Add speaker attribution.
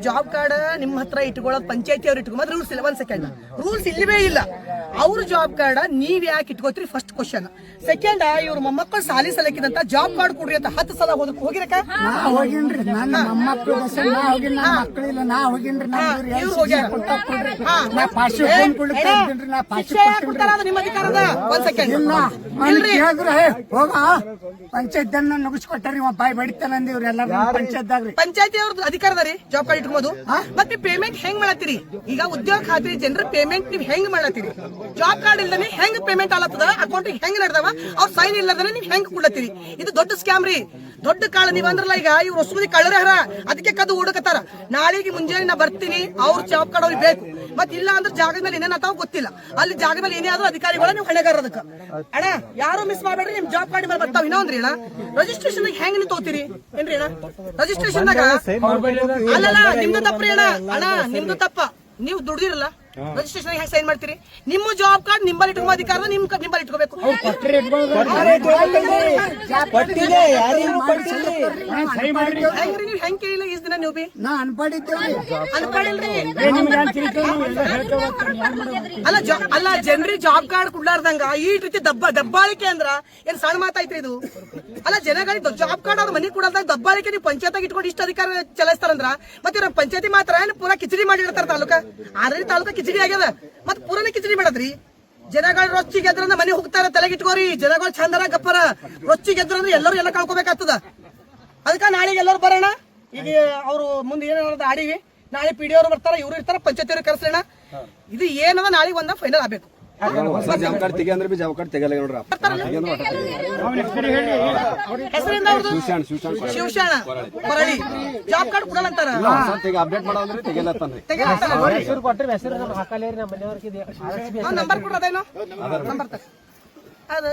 Speaker 1: Job card ನಿಮ್ಮ ಹತ್ರ ಇಟ್ಕೊಳ್ಳೋದು ಪಂಚಾಯತಿ ಅವ್ರು ಇಟ್ಕೊಂಡ್ ರೂಲ್ಸ್ ಇಲ್ಲ. ಒಂದ್ ಸೆಕೆಂಡ್, ರೂಲ್ಸ್ ಇಲ್ಲವೇ ಇಲ್ಲ. ಅವ್ರ ಜಾಬ್ ಕಾರ್ಡ್ ನೀವ್ ಯಾಕೆ ಇಟ್ಕೋತೀರಿ? First question. ಸೆಕೆಂಡ್, ಇವ್ರ ಮೊಮ್ಮಕ್ಕಳು ಸಾಲಿ ಸಲಕಿದಂತ ಜಾಬ್ ಕಾರ್ಡ್ ಕೊಡ್ರಿ ಅಂತ 10 ಸಲ ಹೋಗಿರಕ
Speaker 2: ಹೋಗಿನ್ರಿ. ನನ್ನ ಮೊಮ್ಮಕ್ಕಳು ನಾ ಹೋಗಿನ್ರಿ.
Speaker 1: ನಿಮ್ಮ ಅಧಿಕಾರದ. ಒಂದ್ ಸೆಕೆಂಡ್,
Speaker 2: ಹೋಗ ಪಂಚಾಯತ್ ನುಗ್ಗಿಸ್ಕೊಟ್ಟಾರಿ ಬಾಯಿ ಬಡಿತಾನಂದಿ ಇವ್ರೆಲ್ಲ ಪಂಚಾಯತ್ದಾಗ್ರಿ.
Speaker 1: ಪಂಚಾಯತಿ ಅವ್ರದ್ದು ಅಧಿಕಾರದ ರೀ ಜಾಬ್ ಕಾರ್ಡ್ ಇಟ್ಕೋಬಹುದು. ಮತ್ತೆ ಪೇಮೆಂಟ್ ಹೆಂಗ್ ಮಾಡತ್ತೀರಿ? ಈಗ ಉದ್ಯೋಗ ಖಾತ್ರಿ ಜನರ ಪೇಮೆಂಟ್ ನೀವ್ ಹೆಂಗ್ ಮಾಡತ್ತೀರಿ? ಜಾಬ್ ಕಾರ್ಡ್ ಇಲ್ದಾನೆ ಹೆಂಗ್ ಪೇಮೆಂಟ್ ಆಲತ್ತದ? ಅಕೌಂಟ್ ಹೆಂಗ್ ನಡೆದವ? ಅವ್ರ ಸೈನ್ ಇಲ್ಲದಾನೆ ನೀವ್ ಹೆಂಗ್ ಕೊಡ್ಲತ್ತೀರಿ? ಇದು ದೊಡ್ಡ ಸ್ಕ್ಯಾಮ್ ರೀ, ದೊಡ್ಡ ಕಾಳ. ನೀವ್ ಅಂದ್ರಲ್ಲ ಈಗ ಇವ್ರು ಹೊಸಮದಿ ಕಳ್ಳರ ಹರ, ಅದಕ್ಕೆ ಕದ್ದು ಹುಡುಕತ್ತಾರ. ನಾಳೆಗೆ ಮುಂಜಾನೆ ನಾ ಬರ್ತೀನಿ, ಅವ್ರ ಜಾಬ್ ಕಾರ್ಡ್ ಅವ್ರಿಗೆ ಬೇಕು. ಮತ್ ಇಲ್ಲ ಅಂದ್ರೆ ಜಾಗದ ಮೇಲೆ ಏನೇನಾತಾವ ಗೊತ್ತಿಲ್ಲ. ಅಲ್ಲಿ ಜಾಗದ ಮೇಲೆ ಏನೇ ಆದ್ರೂ ಅಧಿಕಾರಿಗಳ ನೀವು ಹೊಣೆಗಾರ ಅದಕ್ಕೆ. ಅಣ್ಣ ಯಾರು ಮಿಸ್ ಮಾಡ್ಬೇಡ್ರಿ, ನಿಮ್ ಜಾಬ್ ಕಾರ್ಡ್ ಮೇಲೆ ಬರ್ತಾವ. ಇನ್ನೊಂದ್ರಿ ಅಣ್ಣ, ರಿಜಿಸ್ಟ್ರೇಷನ್ ಹೆಂಗ್ ನೀವು ತಗೋತೀರಿ ಏನ್ರಿ ಅಣ್ಣ? ರಿಜಿಸ್ಟ್ರೇಷನ್ ಅಲ್ಲಲ್ಲ, ನಿಮ್ದು ತಪ್ಪ್ರಿ ಅಣ್ಣ. ಅಣ್ಣ ನಿಮ್ದು ತಪ್ಪ, ನೀವು ದುಡ್ದಿರಲ್ಲ. ರಿಜಿಸ್ಟ್ರೇಷನ್ ಹೆಂಗ್ ಸೈನ್ ಮಾಡ್ತೀರಿ? ನಿಮ್ಮ ಜಾಬ್ ಕಾರ್ಡ್ ನಿಮ್ಮಲ್ಲಿ ಇಟ್ಕೋ ಅಧಿಕಾರ, ನಿಮ್ಮಲ್ಲಿ ಇಟ್ಕೋಬೇಕು. ಹೆಂಗ್ರಿ ನೀವು ಹೆಂಗ್ ಕೇಳಿಲ್ಲ ಇಷ್ಟ ದಿನ? ನೀವು ಬಿ ಅನ್ಪಡಿಲ್ರಿ. ಅಲ್ಲ ಜನರಿಗೆ ಜಾಬ್ ಕಾರ್ಡ್ ಕೊಡ್ಲಾರ್ದಂಗ ಈ ರೀತಿ ದಬ್ಬಾಳಿಕೆ ಅಂದ್ರ ಏನ್ ಸಣ್ಣ ಮಾತಾಯ್ತ್ರಿ ಇದು? ಅಲ್ಲ, ಜನಗಳಿಗೆ ಜಾಬ್ ಕಾರ್ಡ್ ಅವ್ರ ಮನೆ ಕೊಡಲ್ದಾಗ ದಬ್ಬಾಳಿಕೆ ನೀವು ಪಂಚಾಯತ್ ಇಟ್ಕೊಂಡು ಇಷ್ಟ ಅಧಿಕಾರ ಚಲಾಯಿಸ್ತಾರಂದ್ರ ಮತ್ತೆ ಇವ್ರ ಪಂಚಾಯತಿ ಮಾತ್ರ ಏನ್ ಪೂರಾ ಕಿಚಡಿ ಮಾಡಿರ್ತಾರ. ತಾಲೂಕ ಆಲ್ರೆಡಿ ತಾಲೂಕ ಕಿಚಡಿ ಆಗ್ಯದ, ಮತ್ ಪೂರನೇ ಕಿಚಡಿ ಮಾಡದ್ರಿ. ಜನಗಳು ರೊಚ್ಚಿಗೆ ಎದ್ರಂದ್ರೆ ಮನೆ ಹೋಗ್ತಾರ, ತಲೆಗಿಟ್ಕೋರಿ. ಜನಗಳು ಚಂದರ ಗಪ್ಪರ, ರೊಚ್ಚಿಗೆ ಎದ್ರಂದ್ರೆ ಎಲ್ಲರೂ ಎಲ್ಲ ಕಳ್ಕೊಬೇಕಾಗ್ತದ. ಅದಕ್ಕ ನಾಳೆಗೆ ಎಲ್ಲರೂ ಬರೋಣ. ಈಗ ಅವ್ರು ಮುಂದೆ ಏನ ಆಡಿವಿ, ನಾಳೆ ಪಿ ಡಿ ಅವರು ಬರ್ತಾರ, ಇವ್ರು ಇರ್ತಾರ, ಪಂಚಾಯತಿ ಅವ್ರಿಗೆ ಕರ್ಸೋಣ. ಇದು ಏನದ ನಾಳೆಗೆ ಒಂದ ಫೈನಲ್ ಆಗ್ಬೇಕು.
Speaker 3: ಜಾಬ್ ಕಾರ್ಡ್ ತೆಗಿ ಅಂದ್ರೆ ಜಾಬ್ ಕಾರ್ಡ್ ತೆಗಲ್ಲ ನೋಡ್ರ.
Speaker 1: ಹೆಸರಿಂದ ಶಿವಶಾಣ ಕೊರಳಿ ಜಾಬ್ ಕಾರ್ಡ್ ಕೊಡಲ್ಲ ಅಂತಾರ.
Speaker 3: ಅಪ್ಡೇಟ್ ಮಾಡೋದ್ರೆ ತೆಗಲತ್ತಾನ್ರಿ.
Speaker 1: ನಂಬರ್ ಕೊಡ್ರದೇನೋ ನಂಬರ್ ಅದು